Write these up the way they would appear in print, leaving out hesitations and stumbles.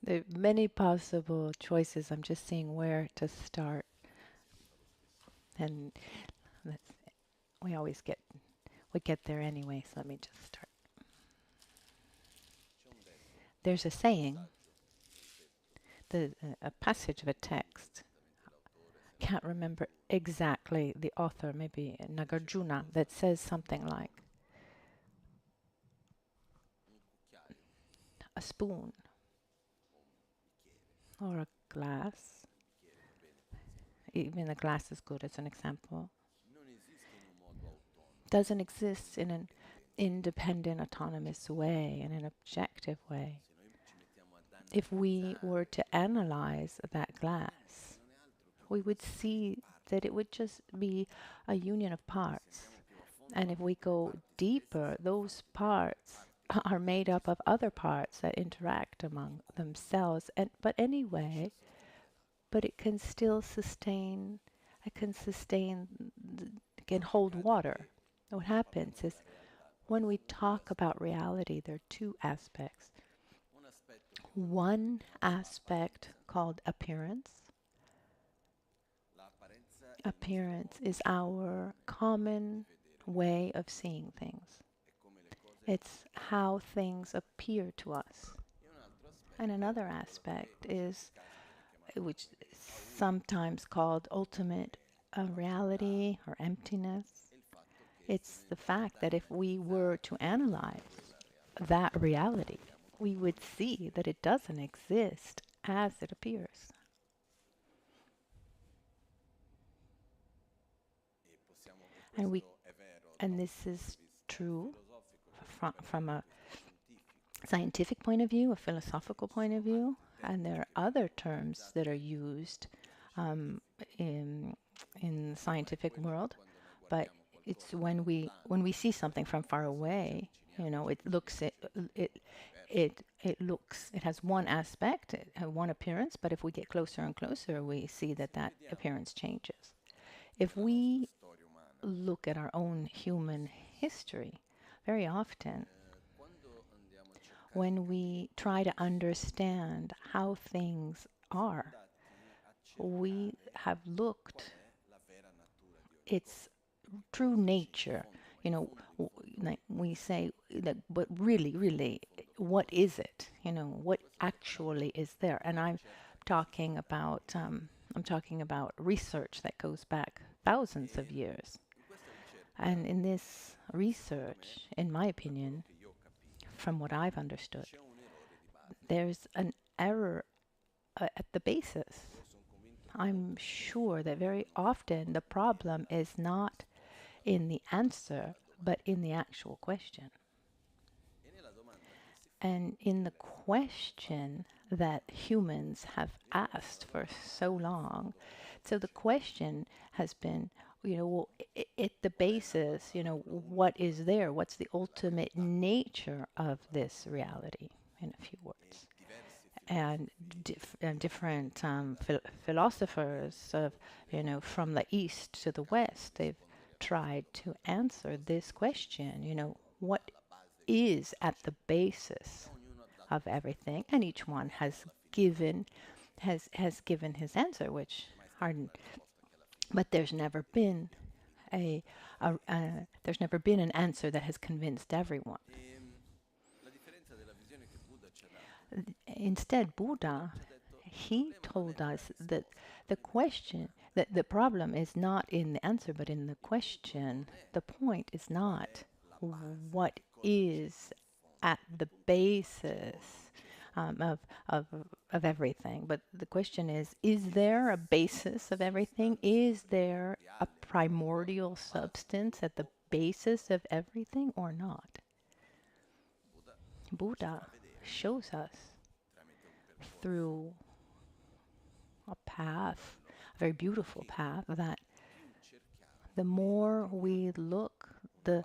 There are many possible choices. I'm just seeing where to start. And let's, we always get there anyway, so let me just start. There's a saying, a passage of a text, can't remember exactly the author, maybe Nagarjuna, that says something like, a spoon or a glass, even a glass is good as an example, doesn't exist in an independent, autonomous way, in an objective way. If we were to analyze that glass, we would see that it would just be a union of parts. And if we go deeper, those parts are made up of other parts that interact among themselves. But anyway, but it can still sustain, it can sustain, it can hold water. What happens is when we talk about reality, there are two aspects. One aspect called appearance. Appearance is our common way of seeing things. It's how things appear to us. And another aspect is, which is sometimes called ultimate reality or emptiness. It's the fact that if we were to analyze that reality, we would see that it doesn't exist as it appears. And we and this is true from a scientific point of view, a philosophical point of view, and there are other terms that are used um, in in the scientific world. But it's when we see something from far away, it has one aspect, one appearance. But if we get closer and closer, we see that that appearance changes. If we look at our own human history, very often when we try to understand how things are, we have looked its true nature. You know, like we say that, but really, really, what is it? What actually is there? And I'm talking about research that goes back thousands of years. And in this research, in my opinion, from what I've understood, there's an error at the basis. I'm sure that very often the problem is not in the answer, but in the actual question. And in the question that humans have asked for so long. So the question has been, well, at the basis, what is there? What's the ultimate nature of this reality, in a few words? And different philosophers from the east to the west, they've tried to answer this question. What is at the basis of everything? And each one has given his answer, which hardened. But there's never been an answer that has convinced everyone. Instead, Buddha, he told us that the problem is not in the answer, but in the question. The point is not what is at the basis of everything, but the question is there a basis of everything? Is there a primordial substance at the basis of everything or not? Buddha shows us through a path, a very beautiful path, that the more we look, the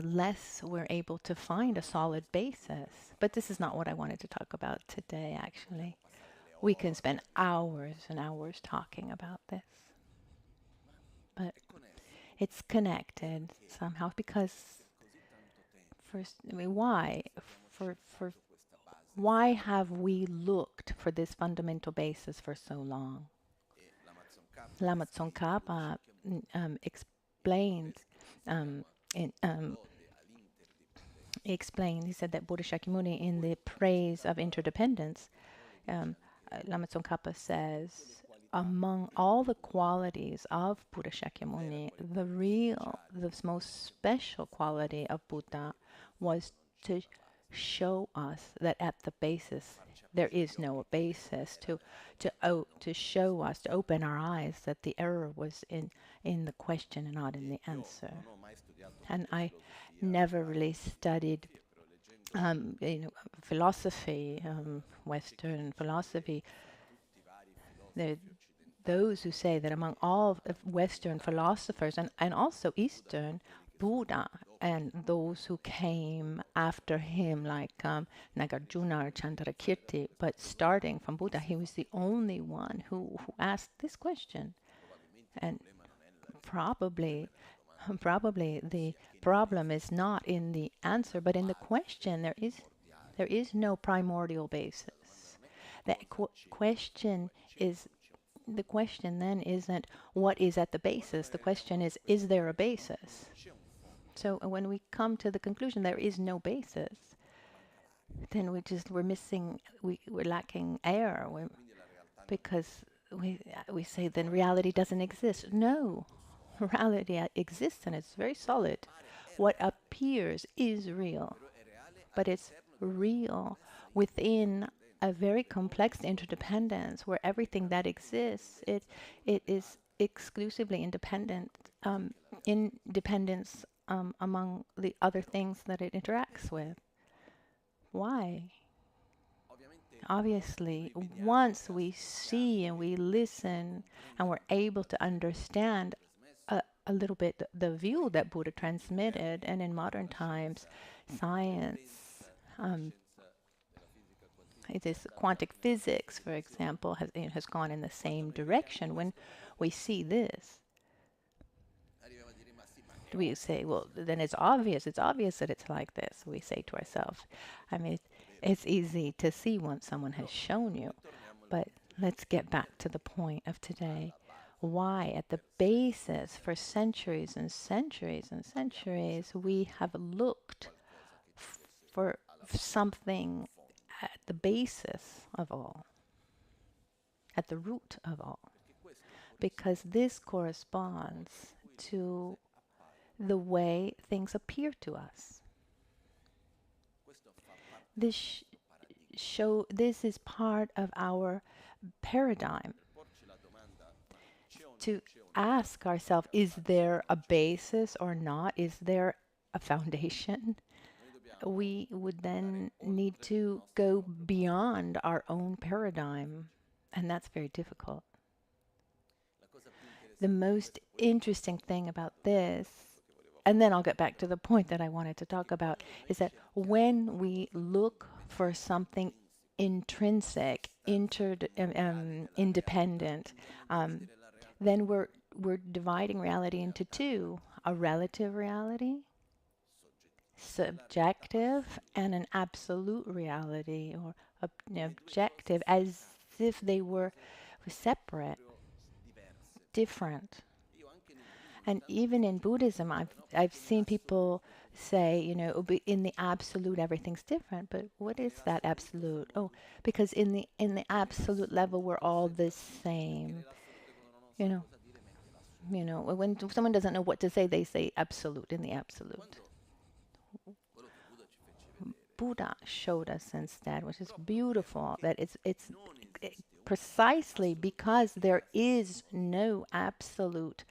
less we're able to find a solid basis. But this is not what I wanted to talk about today, actually. We can spend hours and hours talking about this, but it's connected somehow because first, I mean, why? for why have we looked for this fundamental basis for so long? Lama Tsongkhapa explained um, in, he said that Buddha Shakyamuni, in the praise of interdependence, um, Lama Tsongkhapa says, among all the qualities of Buddha Shakyamuni, the most special quality of Buddha was to show us that at the basis there is no basis, to show us, to open our eyes that the error was in the question and not in the answer. And I never really studied philosophy, Western philosophy. There, those who say that among all of Western philosophers and also Eastern, Buddha and those who came after him, like Nagarjuna or Chandrakirti, but starting from Buddha, he was the only one who asked this question. And probably the problem is not in the answer, but in the question. There is no primordial basis. The question is the question then isn't what is at the basis. The question is there a basis? So when we come to the conclusion there is no basis, then we're lacking air, because we say then reality doesn't exist. No, reality exists and it's very solid. What appears is real, but it's real within a very complex interdependence where everything that exists, it is exclusively independence among the other things that it interacts with. Why? Obviously, once we see and we listen and we're able to understand a little bit the view that Buddha transmitted, and in modern times, science, it is quantum physics, for example, has gone in the same direction. When we see this, we say, well, then it's obvious that it's like this. We say to ourselves, I mean, it's easy to see once someone has shown you. But let's get back to the point of today. Why, at the basis, for centuries and centuries and centuries, we have looked for something at the basis of all, at the root of all, because this corresponds to the way things appear to us. This is part of our paradigm. To ask ourselves, is there a basis or not? Is there a foundation? We would then need to go beyond our own paradigm, and that's very difficult. The most interesting thing about this, and then I'll get back to the point that I wanted to talk about, is that when we look for something intrinsic, independent, then we're dividing reality into two: a relative reality, subjective, and an absolute reality, or objective, as if they were separate, different. And even in Buddhism, I've seen people say, in the absolute everything's different. But what is that absolute? Oh, because in the absolute level we're all the same. When someone doesn't know what to say, they say absolute in the absolute. Buddha showed us instead, which is beautiful, that it's precisely because there is no absolute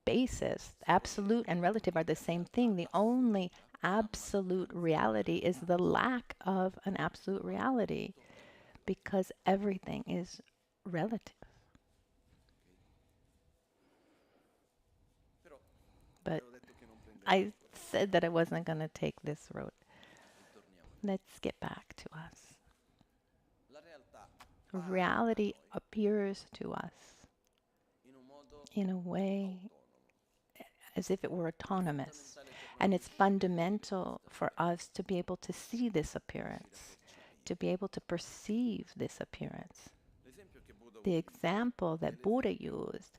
basis. Absolute and relative are the same thing. The only absolute reality is the lack of an absolute reality, because everything is relative. But I said that I wasn't going to take this road. Let's get back to us. Reality appears to us in a way as if it were autonomous. And it's fundamental for us to be able to see this appearance, to be able to perceive this appearance. The example that Buddha used,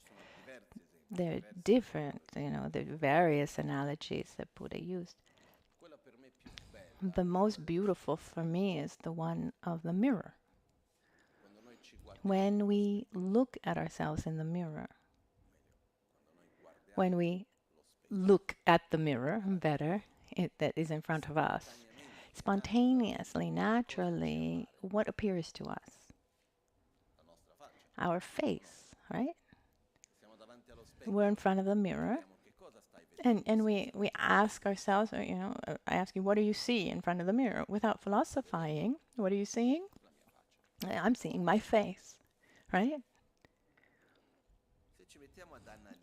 they're different, the various analogies that Buddha used. The most beautiful for me is the one of the mirror. When we look at ourselves in the mirror, when we look at the mirror, better, that is in front of us, spontaneously, naturally, what appears to us? Our face, right? We're in front of the mirror, and we ask ourselves, I ask you, what do you see in front of the mirror? Without philosophizing, what are you seeing? I'm seeing my face, right?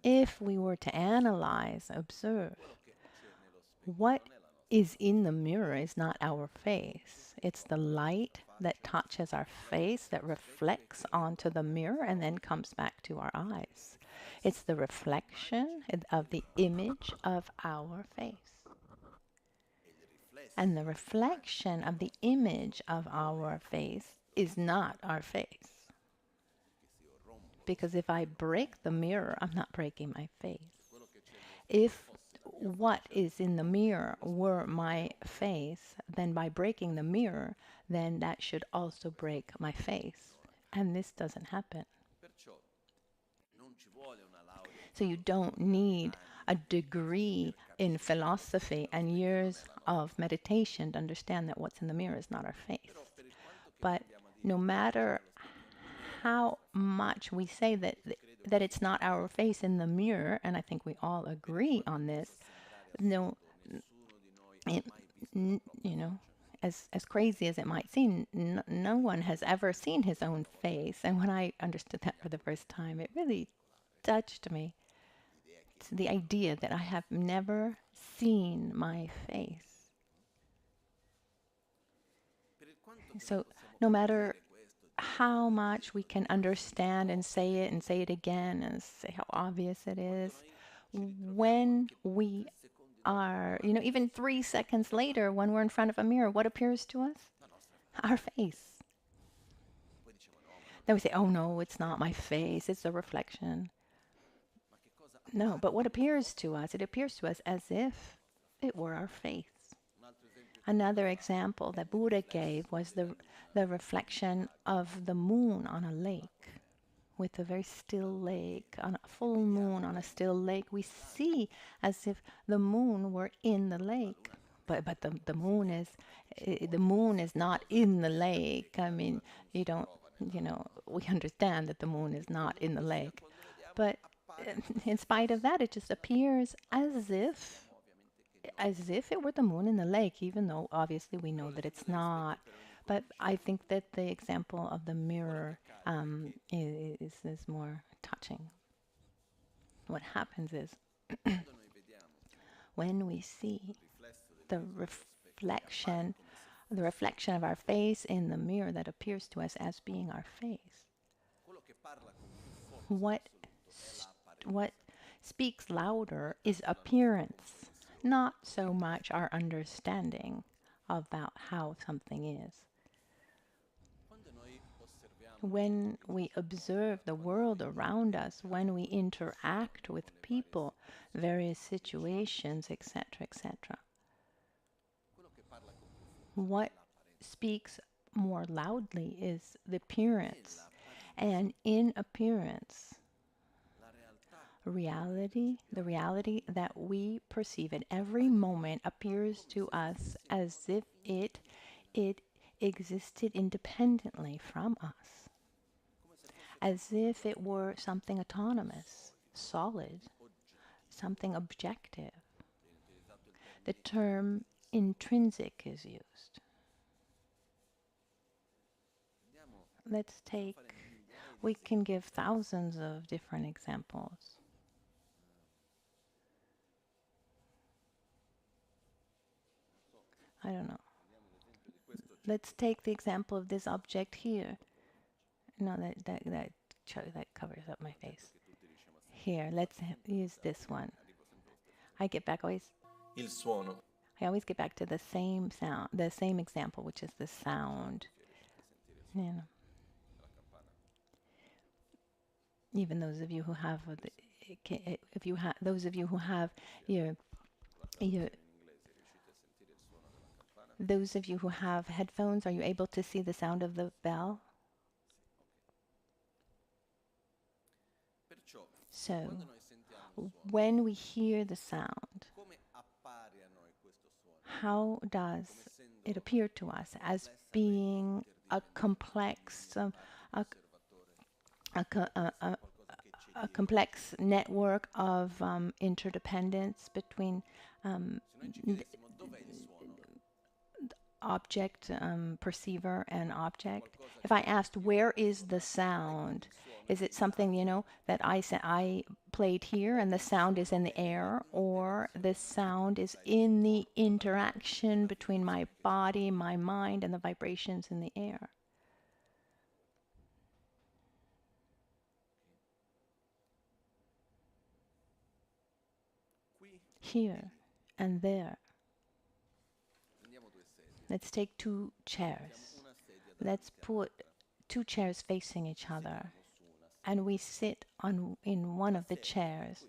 If we were to analyze, observe, what is in the mirror is not our face. It's the light that touches our face, that reflects onto the mirror and then comes back to our eyes. It's the reflection of the image of our face. And the reflection of the image of our face is not our face. Because if I break the mirror, I'm not breaking my face. If what is in the mirror were my face, then by breaking the mirror, then that should also break my face. And this doesn't happen. So you don't need a degree in philosophy and years of meditation to understand that what's in the mirror is not our face. But no matter how much we say that it's not our face in the mirror, and I think we all agree on this, as crazy as it might seem, no one has ever seen his own face. And when I understood that for the first time, it really touched me. It's the idea that I have never seen my face. So no matter how much we can understand and say it again and say how obvious it is, when we are, even 3 seconds later, when we're in front of a mirror, what appears to us? Our face. Then we say, oh no, it's not my face, it's a reflection. No, but what appears to us? It appears to us as if it were our face. Another example that Buddha gave was the reflection of the moon on a lake. With a very still lake, on a full moon on a still lake, we see as if the moon were in the lake. But the moon is not in the lake. I mean, we understand that the moon is not in the lake. But in spite of that, it just appears as if it were the moon in the lake, even though obviously we know that it's not. But I think that the example of the mirror is more touching. What happens is when we see the reflection of our face in the mirror that appears to us as being our face, what speaks louder is appearance, not so much our understanding about how something is. When we observe the world around us, when we interact with people, various situations, etc., etc., what speaks more loudly is the appearance. And in appearance, the reality that we perceive at every moment appears to us as if it existed independently from us. As if it were something autonomous, solid, something objective. The term intrinsic is used. We can give thousands of different examples. I don't know. Let's take the example of this object here. No, that covers up my face. Here, let's use this one. I get back always. il suono. I always get back to the same sound, the same example, which is the sound. You know, even those of you who have, if you have, those of you who have your, your, those of you who have headphones, are you able to see the sound of the bell? So, when we hear the sound, how does it appear to us as being a complex, a, a, a, a complex network of interdependence between object, perceiver, and object? If I asked, where is the sound? Is it something, that I played here and the sound is in the air, or the sound is in the interaction between my body, my mind, and the vibrations in the air? Here and there. Let's take two chairs. Let's put two chairs facing each other, and we sit in one of the chairs.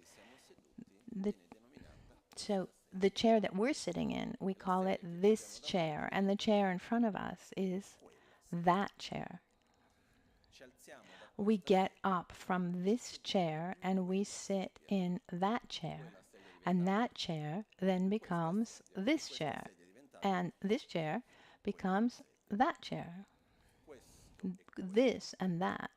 So the chair that we're sitting in, we call it this chair, and the chair in front of us is that chair. We get up from this chair and we sit in that chair, and that chair then becomes this chair, and this chair becomes that chair. This and that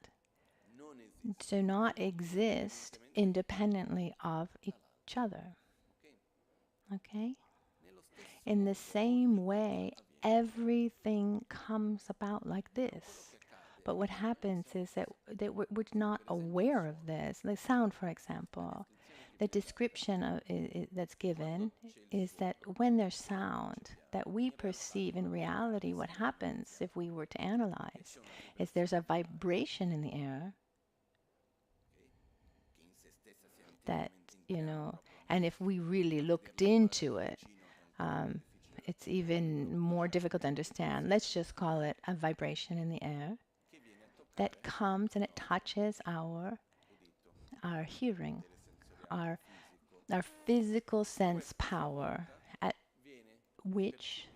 do not exist independently of each other. Okay? In the same way, everything comes about like this. But what happens is that we're not aware of this. The sound, for example, the description that's given is that when there's sound that we perceive in reality, what happens if we were to analyze is there's a vibration in the air that, and if we really looked into it, it's even more difficult to understand. Let's just call it a vibration in the air that comes and it touches our hearing, our physical sense power, at which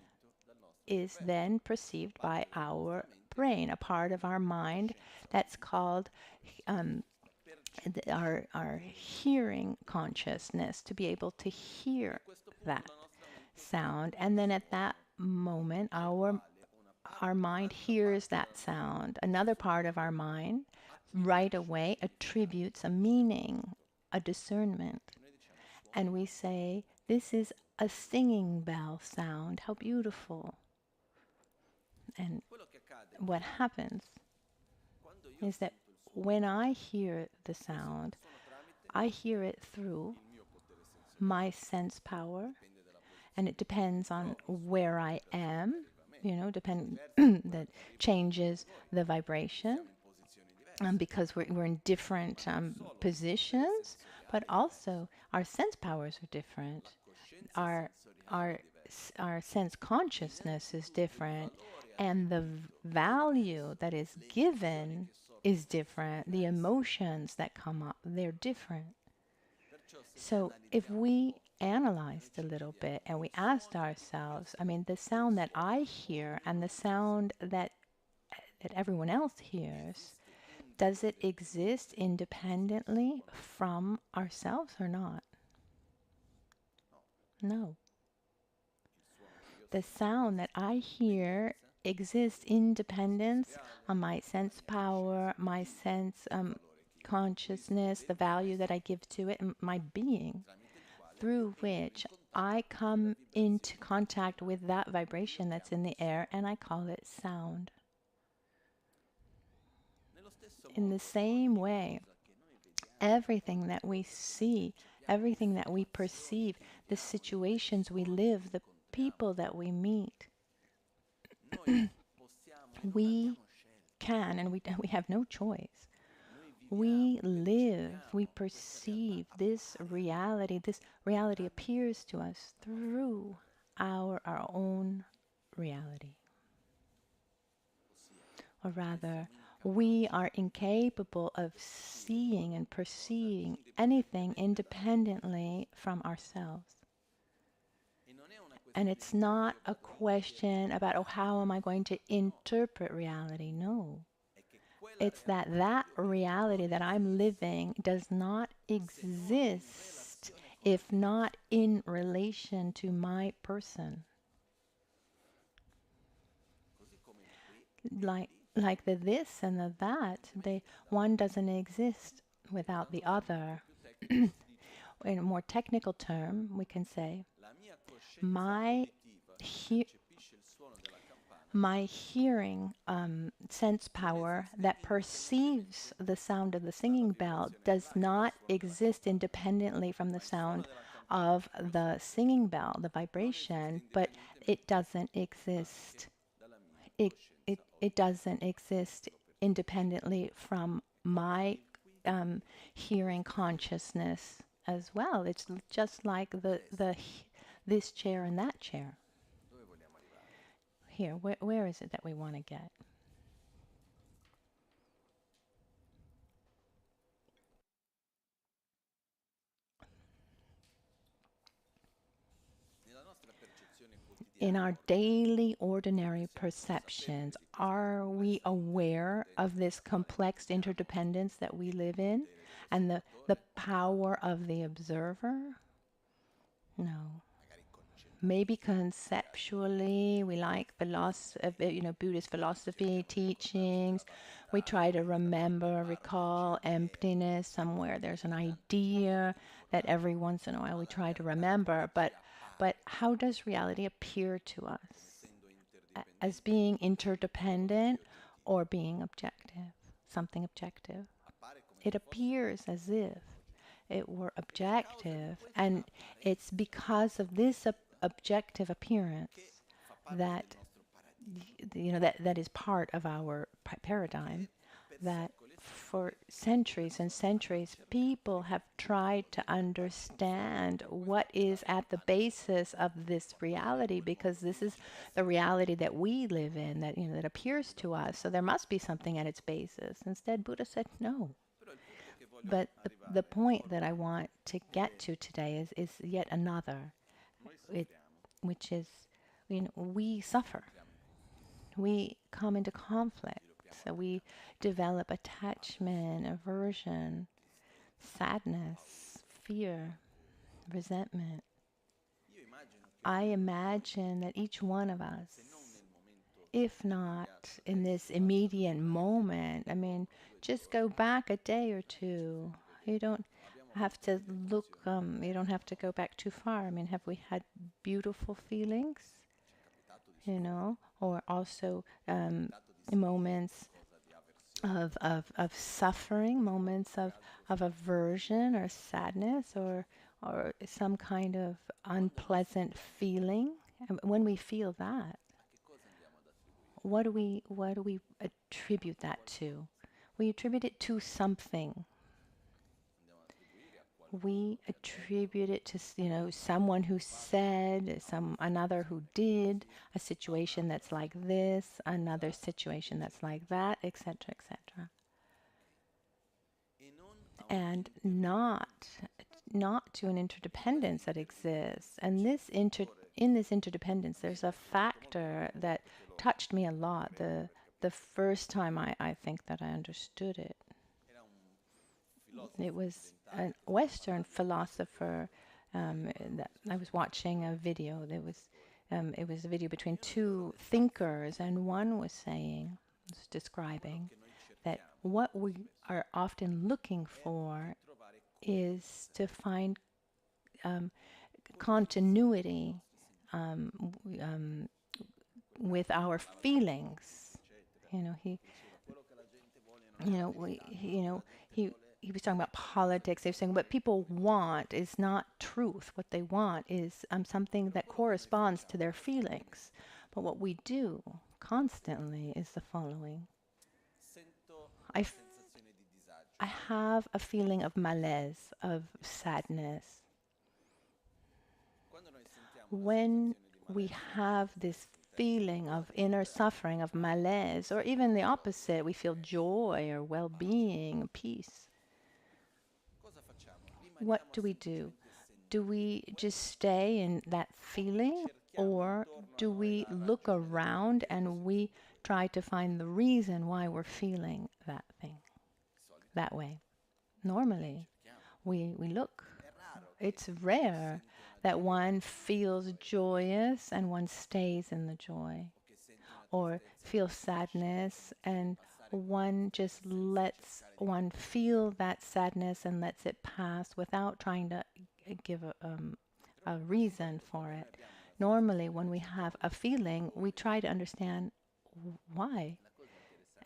is then perceived by our brain, a part of our mind that's called our hearing consciousness, to be able to hear that sound. And then at that moment, our mind hears that sound. Another part of our mind right away attributes a meaning, a discernment. And we say, this is a singing bell sound. How beautiful. And what happens is that when I hear the sound, I hear it through my sense power, and it depends on where I am, that changes the vibration, because we're in different positions, but also our sense powers are different. Our sense consciousness is different, and the value that is given is different. The emotions that come up, they're different. So if we analyzed a little bit and we asked ourselves, the sound that I hear and the sound that everyone else hears, does it exist independently from ourselves or not? No. The sound that I hear exists independence on my sense power, my sense consciousness, the value that I give to it, and my being, through which I come into contact with that vibration that's in the air, and I call it sound. In the same way, everything that we see, everything that we perceive, the situations we live, the people that we meet, we can, and we have no choice. We live, we perceive this reality. This reality appears to us through our own reality. Or rather, we are incapable of seeing and perceiving anything independently from ourselves. And it's not a question about, oh, how am I going to interpret reality? No. It's that that reality that I'm living does not exist if not in relation to my person. Like the this and the that, one doesn't exist without the other. In a more technical term, we can say my he my hearing sense power that perceives the sound of the singing bell does not exist independently from the sound of the singing bell, the vibration, but it doesn't exist. It doesn't exist independently from my hearing consciousness as well. It's just like this chair and that chair. Here, where is it that we want to get? In our daily, ordinary perceptions, are we aware of this complex interdependence that we live in and the power of the observer? No. Maybe conceptually, we like philosophy, Buddhist philosophy, teachings. We try to remember, recall emptiness somewhere. There's an idea that every once in a while we try to remember, but how does reality appear to us? As being interdependent or being objective, something objective? It appears as if it were objective, and it's because of this objective appearance that that is part of our paradigm, that for centuries and centuries people have tried to understand what is at the basis of this reality, because this is the reality that we live in, that that appears to us, so there must be something at its basis. Instead, Buddha said no. But the point that I want to get to today is yet another, which is, we suffer. We come into conflict. So we develop attachment, aversion, sadness, fear, resentment. I imagine that each one of us, if not in this immediate moment, just go back a day or two. You don't have to look, you don't have to go back too far. Have we had beautiful feelings? Or also moments of suffering, moments of aversion or sadness, or some kind of unpleasant feeling. And when we feel that, what do we attribute that to? We attribute it to something. We attribute it to someone who said, another who did, a situation that's like this, another situation that's like that, etc., etc. And not to an interdependence that exists. And in this interdependence, there's a factor that touched me a lot the first time I think that I understood it. It was a Western philosopher that I was watching a video. It was a video between two thinkers, and one was describing that what we are often looking for is to find continuity with our feelings. He was talking about politics. He was saying what people want is not truth. What they want is something that corresponds to their feelings. But what we do constantly is the following. I have a feeling of malaise, of sadness. When we have this feeling of inner suffering, of malaise, or even the opposite, we feel joy or well-being, peace, what do? Do we just stay in that feeling, or do we look around and we try to find the reason why we're feeling that thing that way? Normally, we look. It's rare that one feels joyous and one stays in the joy, or feels sadness and one just lets one feel that sadness and lets it pass without trying to give a reason for it. Normally, when we have a feeling, we try to understand why.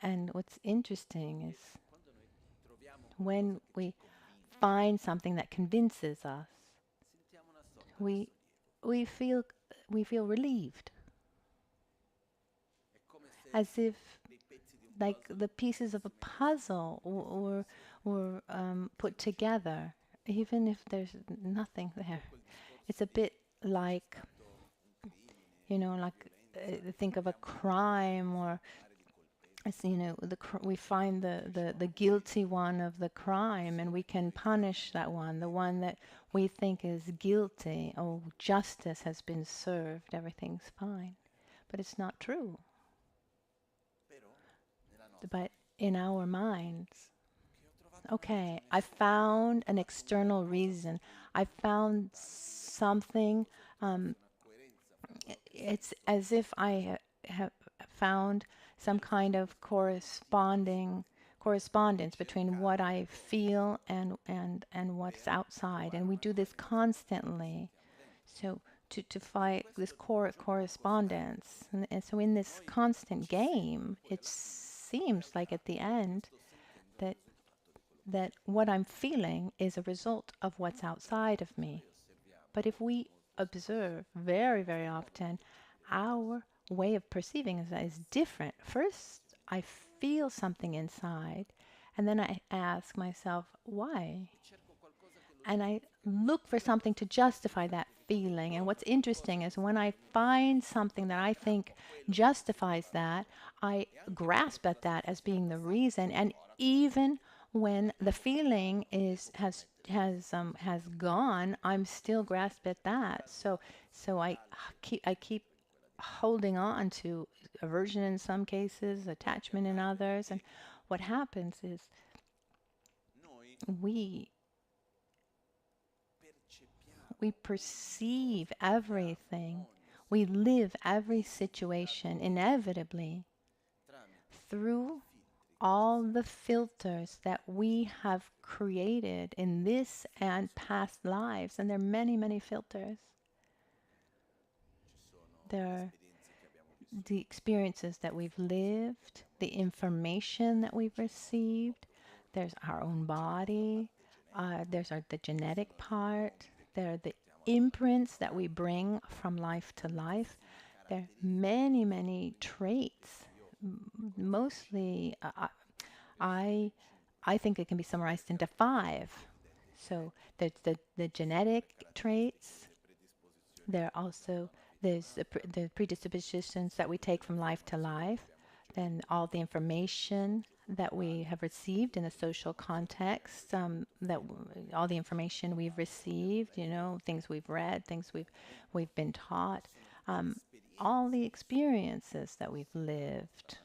And what's interesting is when we find something that convinces us, we we feel we feel relieved, as if like the pieces of a puzzle were put together, even if there's nothing there. It's a bit like, like think of a crime, or we find the guilty one of the crime, and we can punish that one, the one that we think is guilty. Oh, justice has been served, everything's fine. But it's not true. But in our minds, okay, I found an external reason. I found something. Um, it's as if I have found some kind of correspondence between what I feel and what's outside, and we do this constantly. So to fight this correspondence, and so in this constant game, it seems like at the end that what I'm feeling is a result of what's outside of me. But if we observe very, very often, our way of perceiving is different. First, I feel something inside, and then I ask myself, why? And I look for something to justify that feeling. And what's interesting is when I find something that I think justifies that, I grasp at that as being the reason. And even when the feeling has gone, I'm still grasp at that. So I keep holding on to aversion in some cases, attachment in others, and what happens is we we perceive everything. We live every situation inevitably through all the filters that we have created in this and past lives. And there are many, many filters. There are the experiences that we've lived, the information that we've received. There's our own body. The genetic part. There are the imprints that we bring from life to life. There are many, many traits. Mostly, I think it can be summarized into five. So there's the genetic traits. There's the predispositions that we take from life to life. Then all the information that we have received in a social context, all the information we've received, things we've read, things we've been taught, all the experiences that we've lived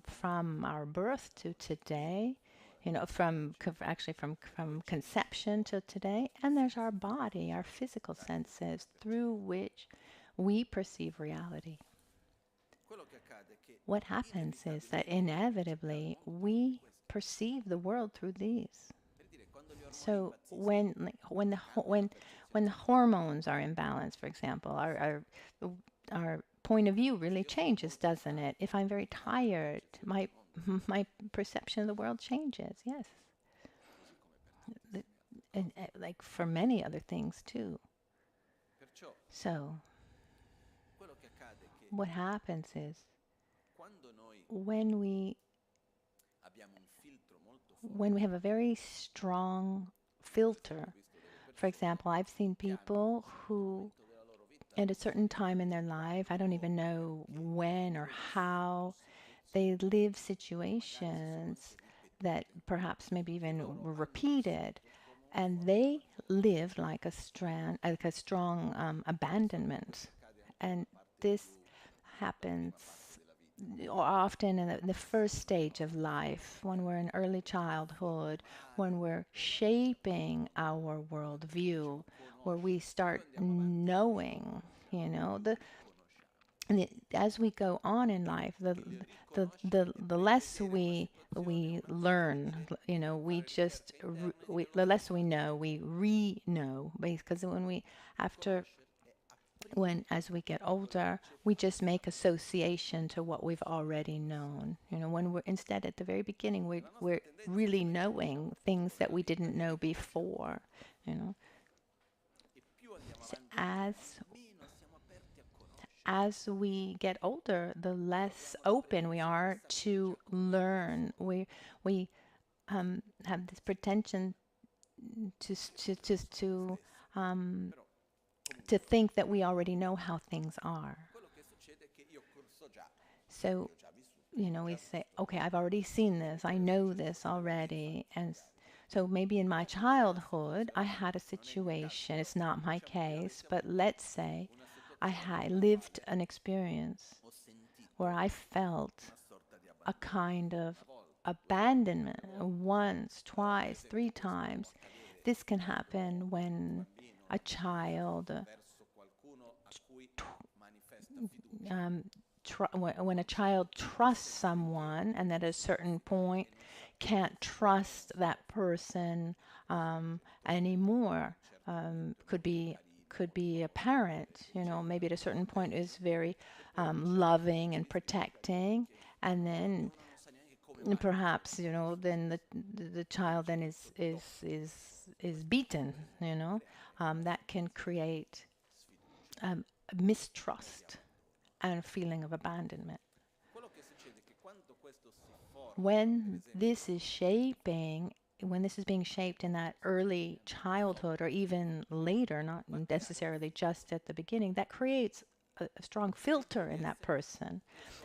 from our birth to today, from conception to today. And there's our body, our physical senses through which we perceive reality. What happens is that inevitably we perceive the world through these. So when the hormones are imbalanced, for example, our point of view really changes, doesn't it? If I'm very tired, my perception of the world changes. Yes, and like for many other things too. So what happens is when we when we have a very strong filter. For example, I've seen people who, at a certain time in their life, I don't even know when or how, they live situations that perhaps maybe even were repeated, and they live like a strong abandonment. And this happens often in the first stage of life, when we're in early childhood, when we're shaping our worldview, where we start knowing, you know, as we go on in life, the less we learn, you know, the less we know, we know, because after when as we get older, we just make association to what we've already known. You know, when we're instead at the very beginning, we're really knowing things that we didn't know before. You know, so as we get older, the less open we are to learn. We have this pretension to um, to think that we already know how things are. So, you know, we say, okay, I've already seen this, I know this already. And so maybe in my childhood, I had a situation, it's not my case, but let's say I lived an experience where I felt a kind of abandonment once, twice, three times. This can happen when a child um, when a child trusts someone and at a certain point can't trust that person anymore. Could be a parent, you know, maybe at a certain point is very loving and protecting, and then perhaps, you know, then the child then is beaten, you know. That can create mistrust and a feeling of abandonment. When this is shaping, when this is being shaped in that early childhood or even later, not necessarily just at the beginning, that creates a strong filter in that person,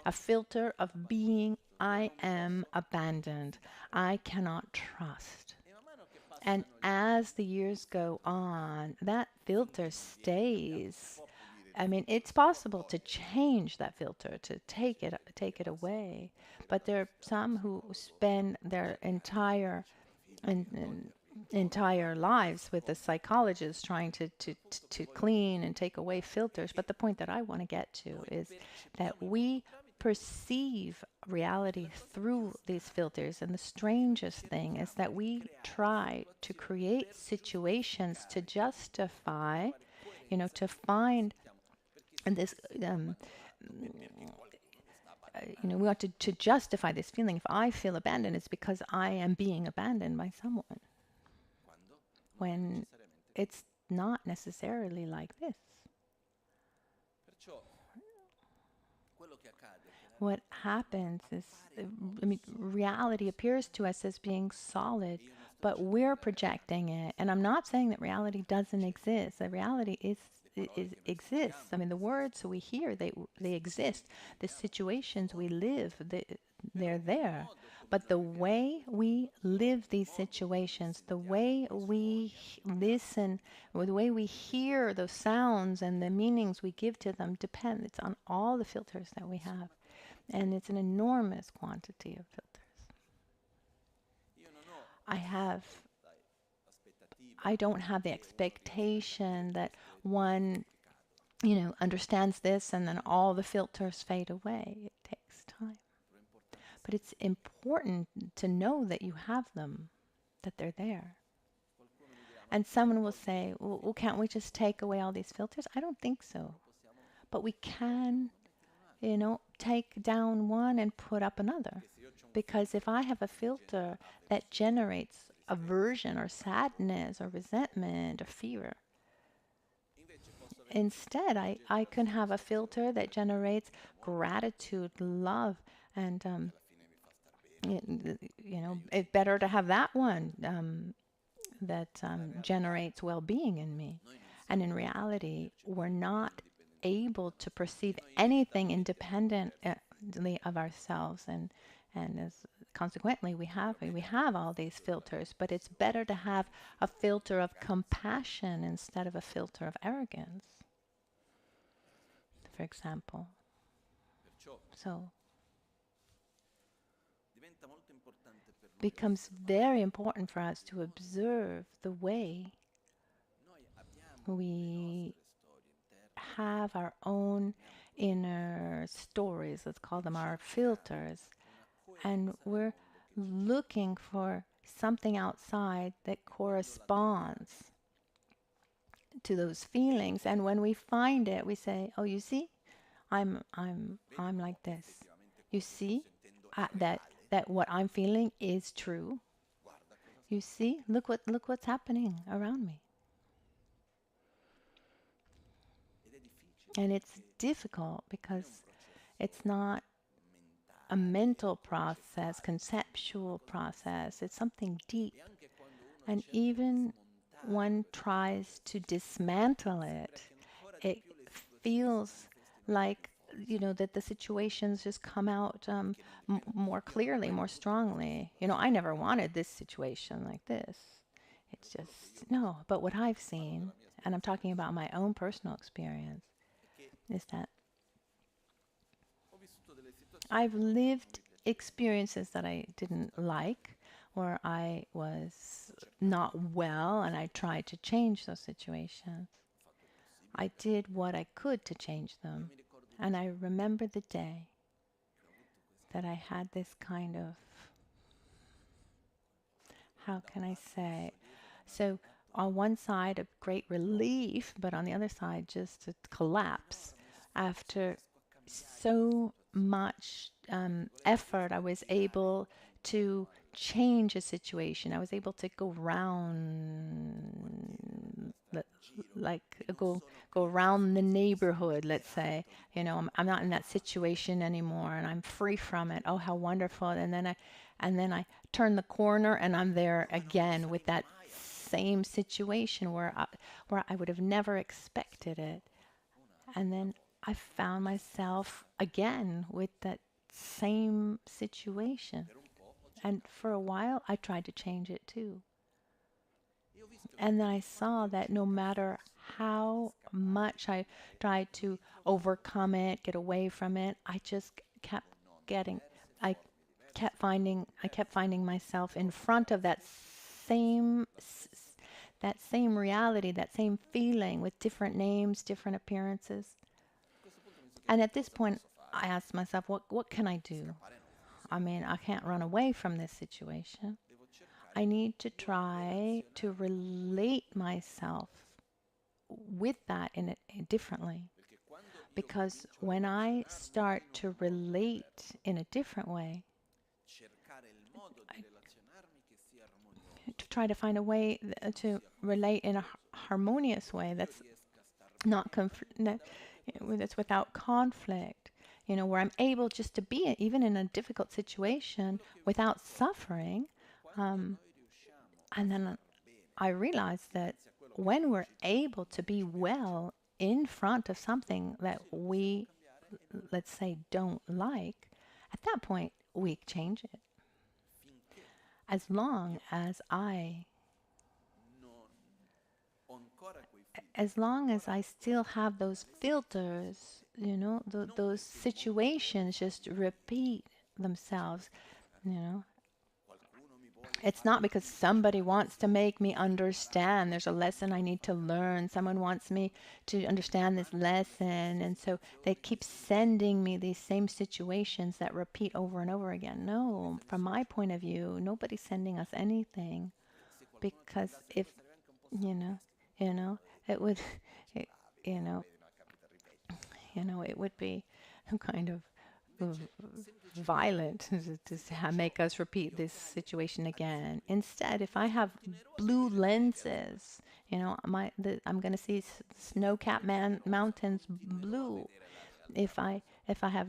a filter of being, I am abandoned, I cannot trust. And as the years go on, that filter stays. I mean, it's possible to change that filter, to take it away. But there are some who spend their entire lives with a psychologist trying to clean and take away filters. But the point that I want to get to is that we perceive reality through these filters. And the strangest thing is that we try to create situations to justify, you know, to find and this you know, we want to justify this feeling. If I feel abandoned, it's because I am being abandoned by someone, when it's not necessarily like this. What happens is, I mean, reality appears to us as being solid, but we're projecting it. And I'm not saying that reality doesn't exist. The reality exists. I mean, the words we hear, they exist. The situations we live, they're there. But the way we live these situations, the way we listen, or the way we hear those sounds and the meanings we give to them depends on all the filters that we have. And it's an enormous quantity of filters. I have I don't have the expectation that one, you know, understands this and then all the filters fade away. It takes time. But it's important to know that you have them, that they're there. And someone will say, well, can't we just take away all these filters? I don't think so. But we can, you know, take down one and put up another. Because if I have a filter that generates aversion or sadness or resentment or fear, instead I can have a filter that generates gratitude, love, and It's better to have that one that generates well-being in me. And in reality, we're not able to perceive anything independently of ourselves, and as consequently we have all these filters. But it's better to have a filter of compassion instead of a filter of arrogance, for example. So becomes very important for us to observe the way we have our own inner stories, let's call them our filters, and we're looking for something outside that corresponds to those feelings. And when we find it, we say, "Oh, you see, I'm like this. You see, that what I'm feeling is true. You see, look what's happening around me." And it's difficult because it's not a mental process, conceptual process. It's something deep. And even one tries to dismantle it, it feels like, that the situations just come out more clearly, more strongly. I never wanted this situation like this. It's just, no. But what I've seen, and I'm talking about my own personal experience, is that I've lived experiences that I didn't like, where I was not well, and I tried to change those situations. I did what I could to change them. And I remember the day that I had this kind of, how can I say? So on one side, a great relief, but on the other side, just a collapse. After so much effort, I was able to change a situation. I was able to go around, like go around the neighborhood, let's say. I'm not in that situation anymore, and I'm free from it. Oh, how wonderful! And then I turn the corner, and I'm there again with that same situation where I would have never expected it. And then I found myself again with that same situation. And for a while, I tried to change it too. And then I saw that no matter how much I tried to overcome it, get away from it, I just kept getting, I I kept finding myself in front of that same reality, that same feeling with different names, different appearances. And at this point, I asked myself, what can I do? I mean, I can't run away from this situation. I need to try to relate myself with that in it differently. Because when I start to relate in a different way, to try to find a way to relate in a harmonious way that's not that's without conflict, where I'm able just to be even in a difficult situation without suffering. Um, and then I realized that when we're able to be well in front of something that we, let's say, don't like, at that point we change it. As long as I still have those filters, those situations just repeat themselves, you know. It's not because somebody wants to make me understand. There's a lesson I need to learn. Someone wants me to understand this lesson. And so they keep sending me these same situations that repeat over and over again. No, from my point of view, nobody's sending us anything. Because if, you know, you know, it would, it, you know, it would be kind of violent to make us repeat this situation again. Instead, if I have blue lenses, I'm going to see snow-capped mountains blue. If I have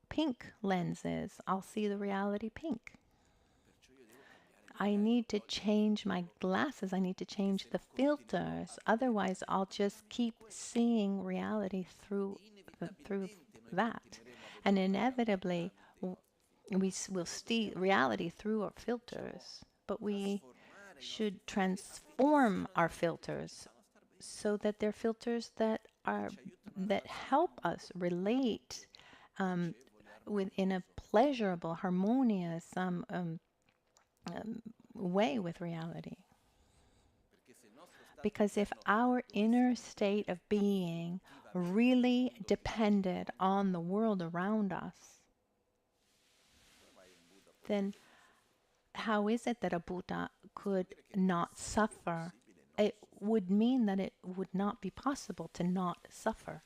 pink lenses, I'll see the reality pink. I need to change my glasses. I need to change the filters. Otherwise, I'll just keep seeing reality through that. And inevitably, will see reality through our filters. But we should transform our filters so that they're filters that help us relate within a pleasurable, harmonious way with reality. Because if our inner state of being really depended on the world around us, then how is it that a Buddha could not suffer? It would mean that it would not be possible to not suffer.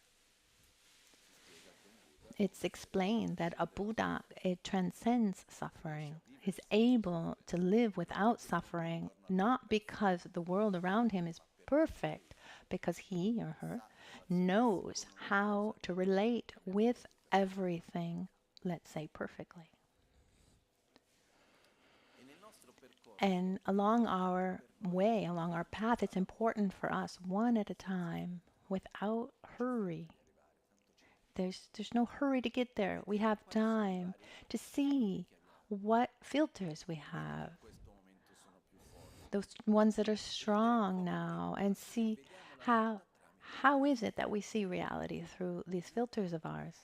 It's explained that a Buddha, it transcends suffering. He's able to live without suffering, not because the world around him is perfect, because he or her knows how to relate with everything, let's say, perfectly. And along our way, along our path, it's important for us, one at a time, without hurry. There's no hurry to get there. We have time to see what filters we have, those ones that are strong now, and see how is it that we see reality through these filters of ours.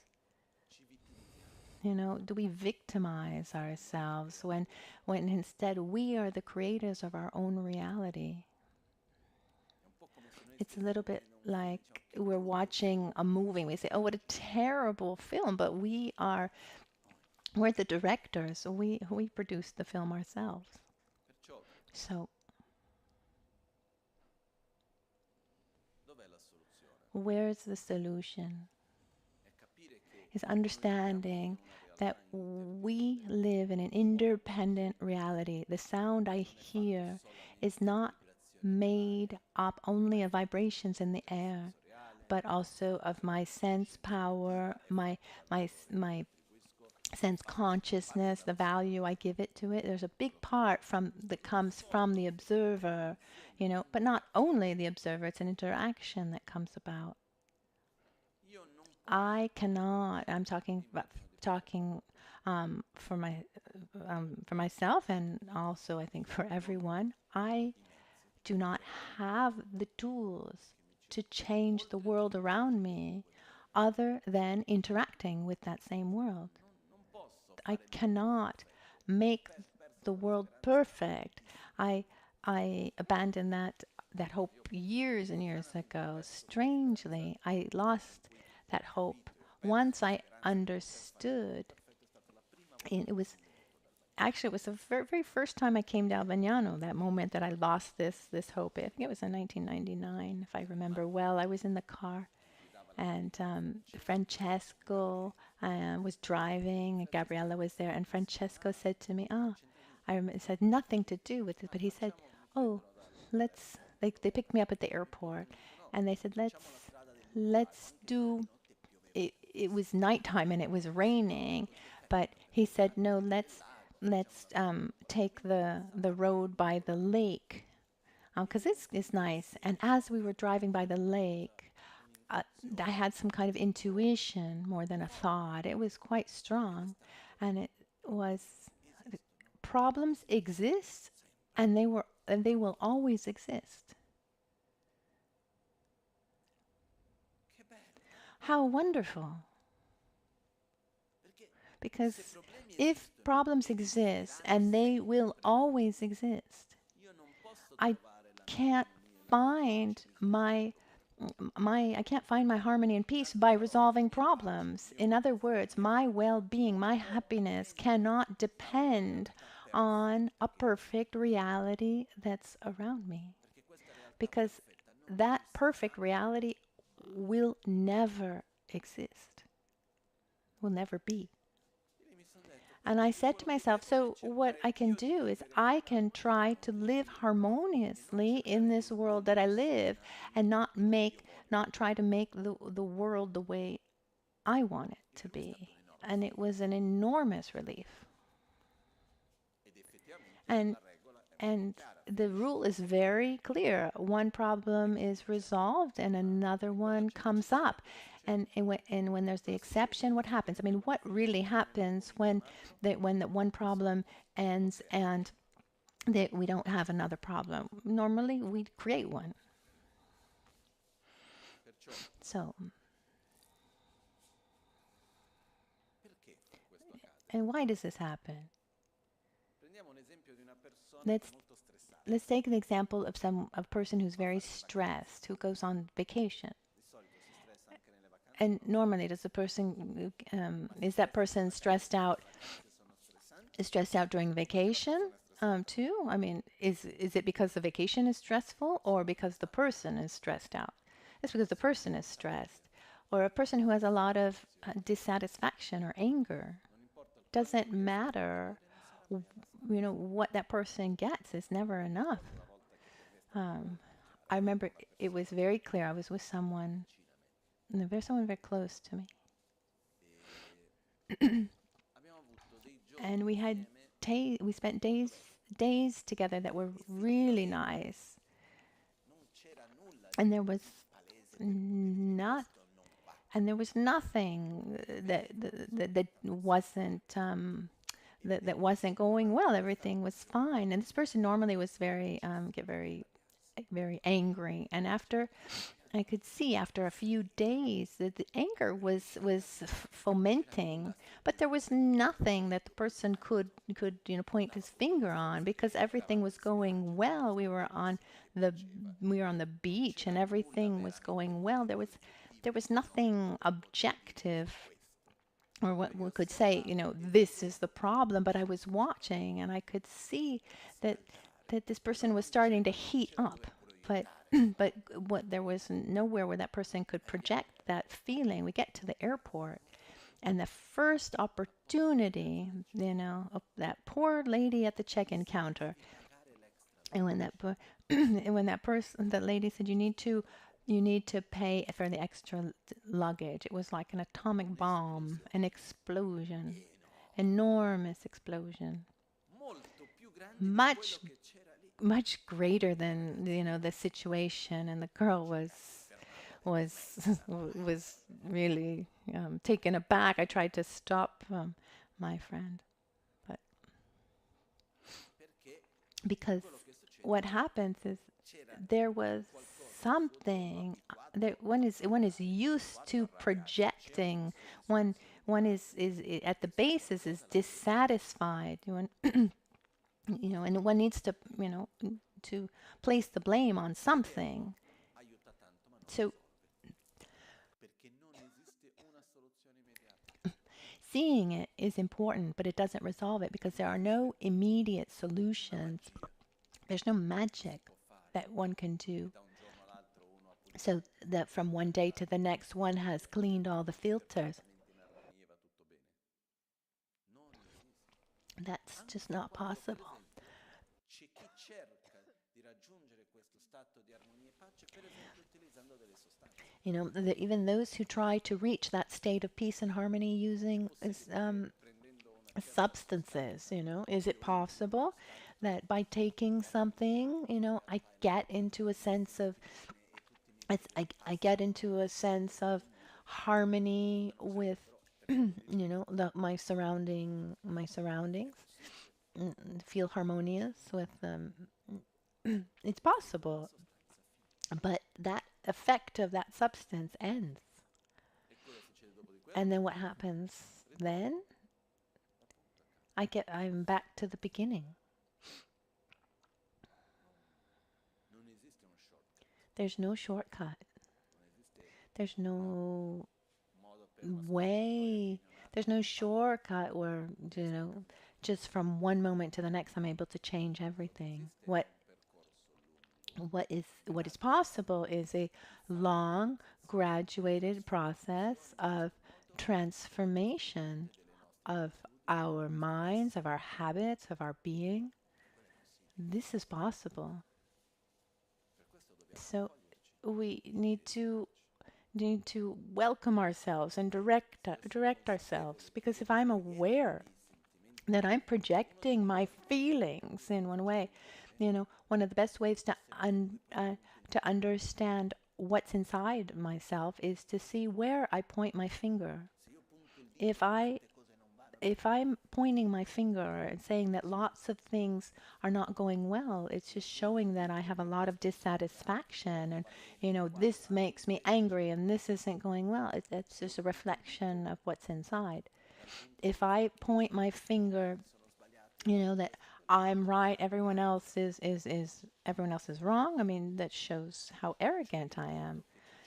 You know, do we victimize ourselves when instead we are the creators of our own reality? It's a little bit like we're watching a movie. We say, "Oh, what a terrible film!" But we're the directors. We produce the film ourselves. So, where's the solution? Is understanding that we live in an independent reality. The sound I hear is not made up only of vibrations in the air, but also of my sense power, my sense consciousness, the value I give it to it. There's a big part that comes from the observer, you know, but not only the observer, it's an interaction that comes about. I cannot, I'm talking for myself and also I think for everyone. I do not have the tools to change the world around me other than interacting with that same world. I cannot make the world perfect. I abandoned that hope years and years ago. Strangely, I lost that hope once I understood. And it was the very first time I came to Albagnano, that moment that I lost this hope. I think it was in 1999, if I remember well. I was in the car and Francesco was driving, Gabriella was there, and Francesco said to me, it had nothing to do with it, but he said, "Oh, they picked me up at the airport, and they said, let's do." It was nighttime and it was raining, but he said, "No, let's take the road by the lake, because it's nice." And as we were driving by the lake, I had some kind of intuition more than a thought. It was quite strong. And it was problems exist and they will always exist. How wonderful. Because if problems exist and they will always exist, I can't find I can't find my harmony and peace by resolving problems. In other words, my well-being, my happiness cannot depend on a perfect reality that's around me. Because that perfect reality will never exist, will never be. And I said to myself, so what I can do is I can try to live harmoniously in this world that I live and not try to make the world the way I want it to be. And it was an enormous relief. And And the rule is very clear. One problem is resolved and another one comes up. And when there's the exception, what happens? I mean, what really happens when the one problem ends and that we don't have another problem? Normally, we create one. So, and why does this happen? Let's let's take an example of a person who's very stressed, who goes on vacation. And normally, does the person is that person stressed out during vacation too? I mean, is it because the vacation is stressful or because the person is stressed out? It's because the person is stressed, or a person who has a lot of dissatisfaction or anger. Doesn't matter, what that person gets is never enough. I remember it was very clear. I was with someone, and there's someone very close to me, and we spent days together that were really nice, and there was not and there was nothing that wasn't that wasn't going well. Everything was fine, and this person normally was get very angry. And after I could see after a few days that the anger was fomenting, but there was nothing that the person could point his finger on because everything was going well. We were on the beach and everything was going well. There was nothing objective or what we could say, this is the problem. But I was watching and I could see that this person was starting to heat up. But there was nowhere where that person could project that feeling. We get to the airport, and the first opportunity, that poor lady at the check-in counter, and when that lady said, you need to pay for the extra luggage. It was like an atomic bomb, an explosion, enormous explosion, much greater than the situation. And the girl was really taken aback. I tried to stop my friend, but because what happens is there was something that one is used to projecting. One is at the basis is dissatisfied. And one needs to place the blame on something. So seeing it is important, but it doesn't resolve it because there are no immediate solutions. There's no magic that one can do. So that from one day to the next, one has cleaned all the filters. That's just not possible. Even those who try to reach that state of peace and harmony using substances, is it possible that by taking something, I get into a sense of I get into a sense of harmony with my surroundings, feel harmonious with them. It's possible, but that effect of that substance ends. And then what happens then? I'm back to the beginning. There's no shortcut. There's no way. There's no shortcut where, just from one moment to the next, I'm able to change everything. What is possible is a long, graduated process of transformation of our minds, of our habits, of our being. This is possible. So we need to welcome ourselves and direct ourselves, because if I'm aware that I'm projecting my feelings in one way, one of the best ways to understand what's inside myself is to see where I point my finger. If I if I'm pointing my finger and saying that lots of things are not going well, it's just showing that I have a lot of dissatisfaction and, this makes me angry and this isn't going well. It's just a reflection of what's inside. If I point my finger, that I'm right, everyone else is wrong, I mean, that shows how arrogant I am.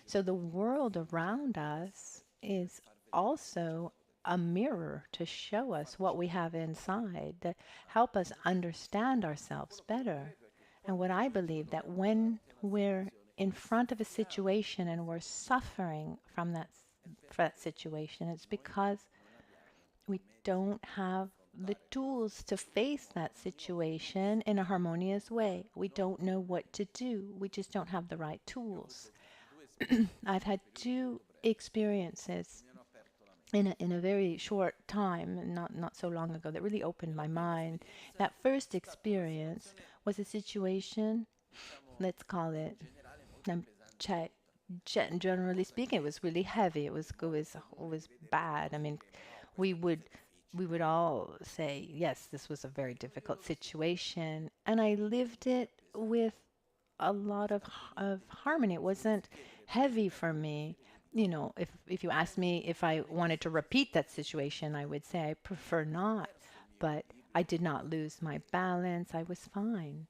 So the world around us is also a mirror to show us what we have inside, that help us understand ourselves better. And what I believe that when we're in front of a situation and we're suffering from that situation, it's because we don't have the tools to face that situation in a harmonious way. We don't know what to do. We just don't have the right tools. I've had two experiences in a very short time, not so long ago, that really opened my mind. That first experience was a situation, let's call it, um, che- generally speaking, it was really heavy. It was bad. I mean, we would we would all say, yes, this was a very difficult situation, and I lived it with a lot of harmony. It wasn't heavy for me. If you asked me if I wanted to repeat that situation, I would say I prefer not. But I did not lose my balance. I was fine.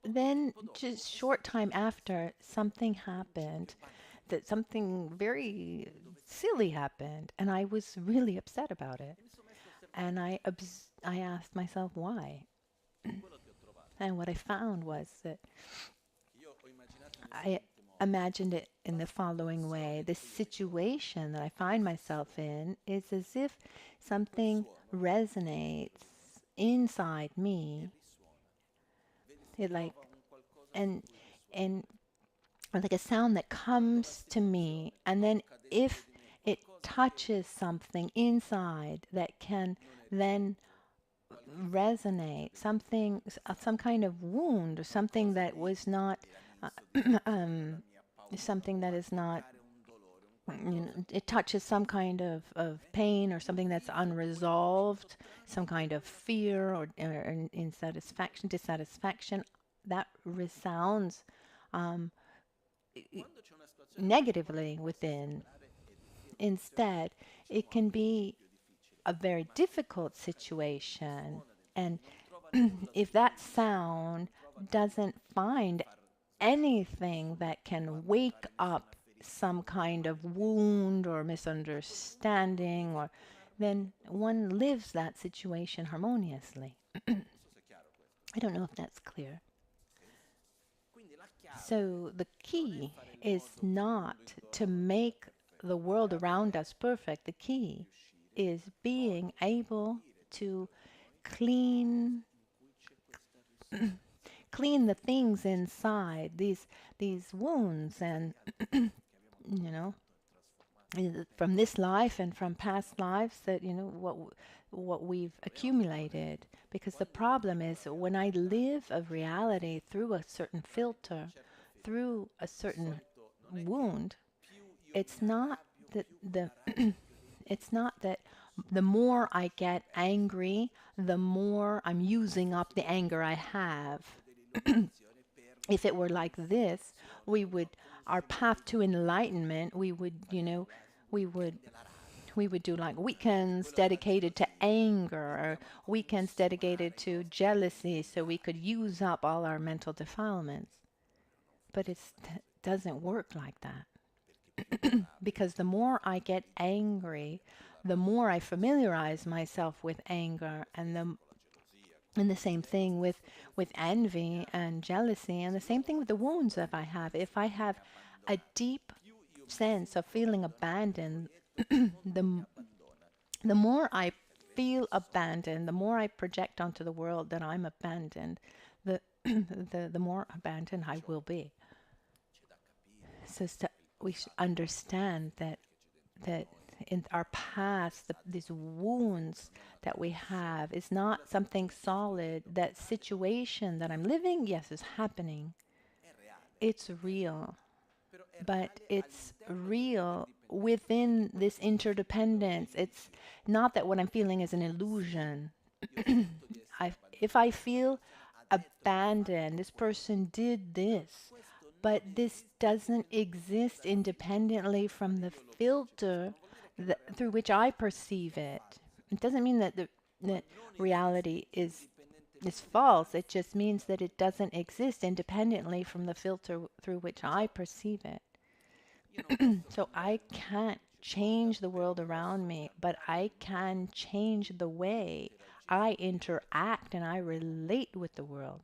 Then, just short time after, something happened, that something very silly happened, and I was really upset about it. And I asked myself why. And what I found was that I imagined it in the following way. The situation that I find myself in is as if something resonates inside me. It like and and like a sound that comes to me, and then if it touches something inside that can then resonate, some kind of wound, or something that was not, uh, something that is not, it touches some kind of pain or something that's unresolved, some kind of fear or insatisfaction, dissatisfaction, that resounds um, negatively within. Instead, it can be a very difficult situation. And if that sound doesn't find anything that can wake up some kind of wound or misunderstanding, or then one lives that situation harmoniously. I don't know if that's clear. So the key is not to make the world around us perfect. The key is being able to clean clean the things inside, these wounds, and you know from this life and from past lives, that what we've accumulated. Because the problem is, when I live a reality through a certain filter, through a certain wound, it's not that it's not that the more I get angry, the more I'm using up the anger I have. If it were like this, we would, our path to enlightenment, we would we would do like weekends dedicated to anger, or weekends dedicated to jealousy, so we could use up all our mental defilements. But it doesn't work like that. Because the more I get angry, the more I familiarize myself with anger, and the same thing with envy and jealousy, and the same thing with the wounds that I have. If I have a deep sense of feeling abandoned, the the more I feel abandoned, the more I project onto the world that I'm abandoned, the the more abandoned I will be. So we should understand that in our past, these wounds that we have, is not something solid. That situation that I'm living, yes, is happening. It's real, but it's real within this interdependence. It's not that what I'm feeling is an illusion. If I feel abandoned, this person did this, but this doesn't exist independently from the filter through which I perceive it. It doesn't mean that that reality is false. It just means that it doesn't exist independently from the filter through which I perceive it. So I can't change the world around me, but I can change the way I interact and I relate with the world.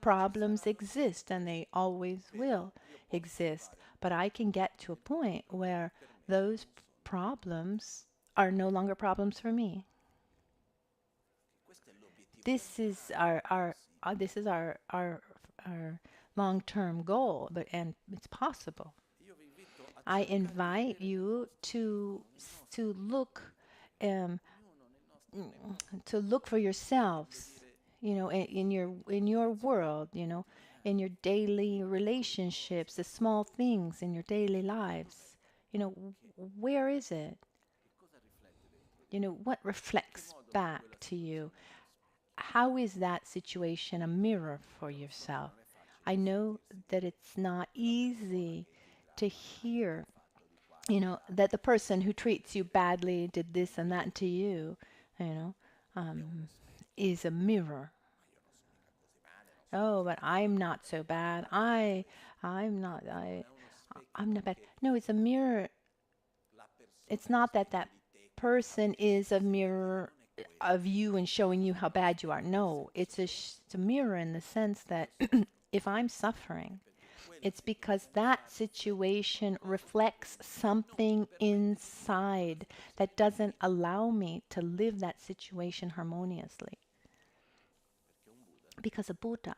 Problems exist and they always will exist, but I can get to a point where those problems are no longer problems for me. This is our long-term goal, but and it's possible. I invite you to look um, to look for yourselves, in your world, in your daily relationships, the small things in your daily lives. Where is it? What reflects back to you? How is that situation a mirror for yourself? I know that it's not easy to hear, that the person who treats you badly did this and that to you, you know, um, is a mirror. Oh, but I'm not so bad. I'm not, I'm not bad. No, it's a mirror. It's not that that person is a mirror of you and showing you how bad you are. No, it's a mirror in the sense that if I'm suffering, it's because that situation reflects something inside that doesn't allow me to live that situation harmoniously. Because a Buddha,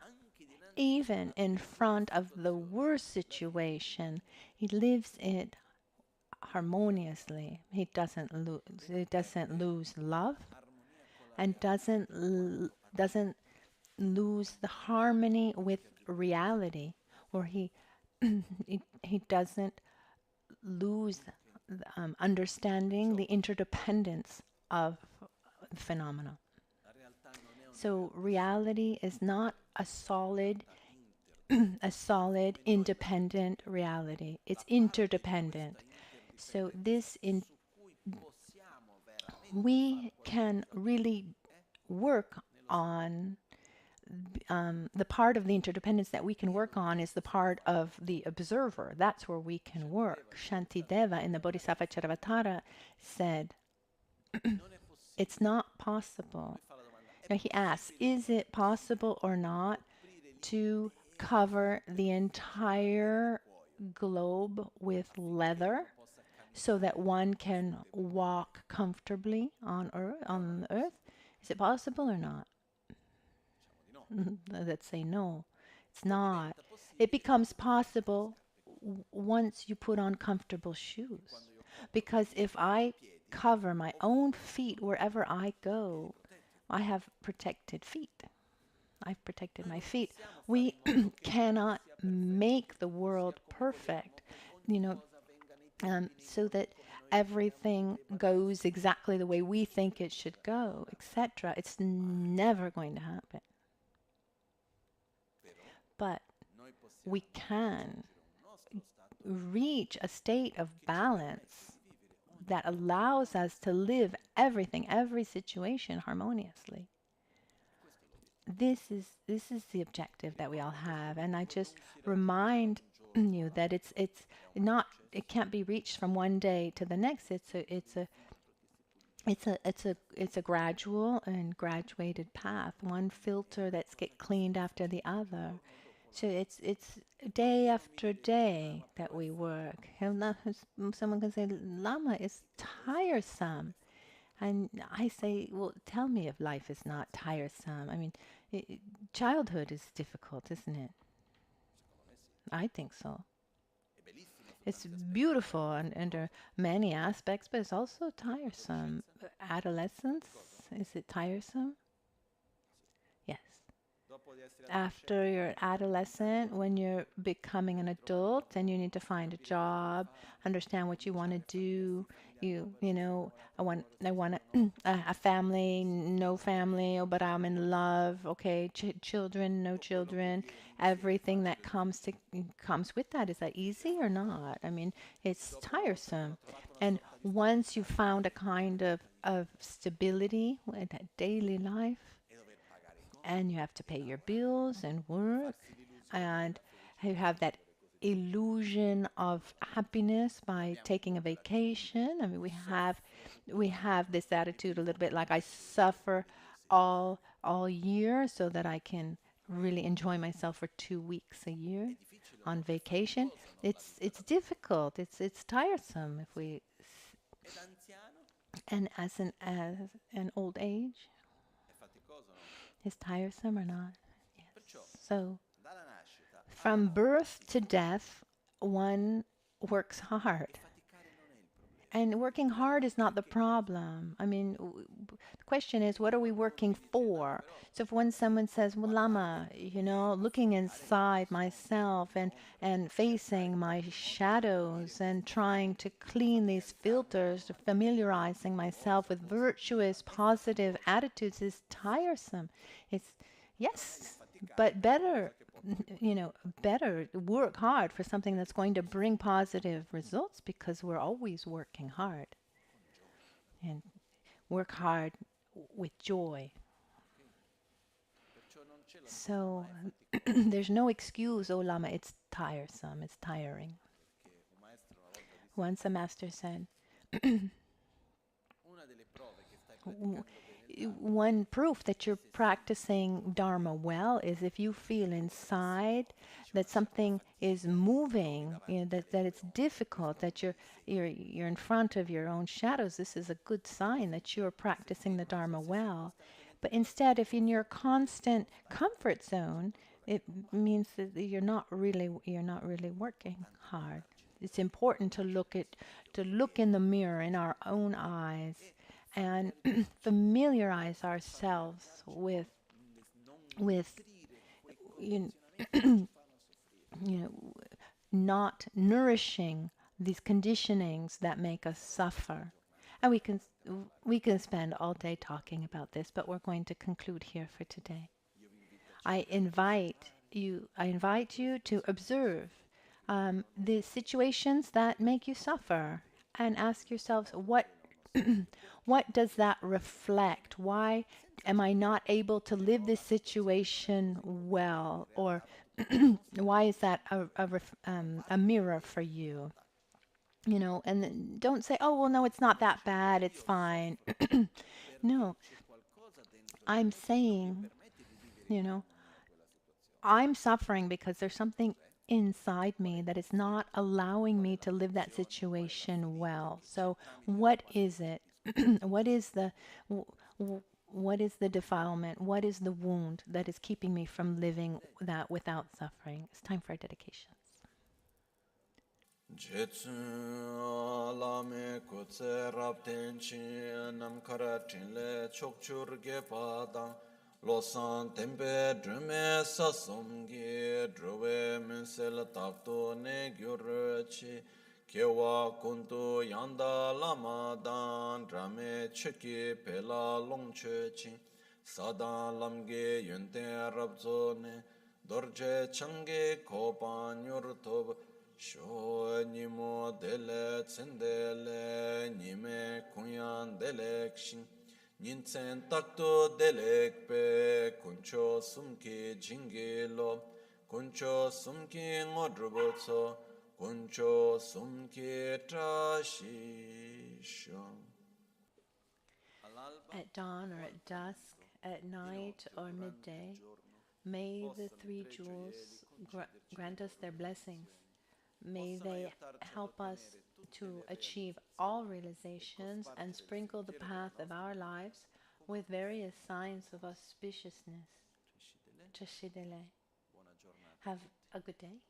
even in front of the worst situation, he lives it harmoniously. He doesn't lose love and doesn't lose the harmony with reality, or he doesn't lose understanding the interdependence of the phenomena. So reality is not a solid independent reality. It's interdependent. So we can really work on the part of the interdependence that we can work on is the part of the observer. That's where we can work. Shantideva in the Bodhisattva Charvatara said, it's not possible. Now he asks, is it possible or not to cover the entire globe with leather so that one can walk comfortably on the earth? Is it possible or not? Let's say no, it's not. It becomes possible once you put on comfortable shoes. Because if I cover my own feet wherever I go, I have protected feet. I've protected my feet. We cannot make the world perfect, so that everything goes exactly the way we think it should go, etc. It's never going to happen. But we can reach a state of balance that allows us to live everything, every situation harmoniously. This is the objective that we all have, and I just remind you that it can't be reached from one day to the next. It's a gradual and graduated path, one filter that's get cleaned after the other. So it's day after day that we work. Someone can say, Lama is tiresome. And I say, well, tell me if life is not tiresome. I mean, childhood is difficult, isn't it? I think so. It's beautiful and under many aspects, but it's also tiresome. Adolescence, is it tiresome? Yes. After you're adolescent, when you're becoming an adult and you need to find a job, understand what you want to do. You know, I want a family, no family, oh, but I'm in love. Okay, children, no children. Everything that comes with that. Is that easy or not? I mean, it's tiresome. And once you found a kind of stability in that daily life, and you have to pay your bills and work, and you have that illusion of happiness by taking a vacation. I mean, we have this attitude a little bit like I suffer all year so that I can really enjoy myself for 2 weeks a year on vacation. It's difficult. It's tiresome if we and as an old age is tiresome or not. Yes. So from birth to death, one works hard. And working hard is not the problem. I mean, the question is, what are we working for? So if when someone says, well, Lama, looking inside myself and facing my shadows and trying to clean these filters, familiarizing myself with virtuous, positive attitudes is tiresome. It's, yes, but better work hard for something that's going to bring positive results because we're always working hard and work hard with joy. So there's no excuse, oh Lama, it's tiresome, it's tiring. Once a master said, one proof that you're practicing Dharma well is if you feel inside that something is moving, that it's difficult, that you're in front of your own shadows. This is a good sign that you're practicing the Dharma well. But instead, if in your constant comfort zone, it means that you're not really working hard. It's important to look in the mirror in our own eyes and familiarize ourselves with you know, you know not nourishing these conditionings that make us suffer. And we can spend all day talking about this, but we're going to conclude here for today. I invite you to observe the situations that make you suffer and ask yourselves what does that reflect? Why am I not able to live this situation well? Or why is that a mirror for you? And then don't say, oh, well, no, it's not that bad, it's fine. No, I'm saying, you know, I'm suffering because there's something inside me that is not allowing me to live that situation well. So what is it? what is the what is the defilement? What is the wound that is keeping me from living that without suffering? It's time for our dedications. Losan tempe drume sasomgi druwe minsel takto ne gyurchi kewa kuntu yanda lama dan drame cheki pela longchechi sadan lamge yunte rabzone dorje change kopan yurtob sho nimo dele tsendele nime kunyan delekshin Nintzen takto delekpe kuncho sumki jingilo kuncho sumki ngodrobotso kuncho sumki trashisho. At dawn or at dusk, at night or midday, may the three jewels grant us their blessings. May they help us to achieve all realizations and sprinkle the path of our lives with various signs of auspiciousness. Chashidele. Have a good day.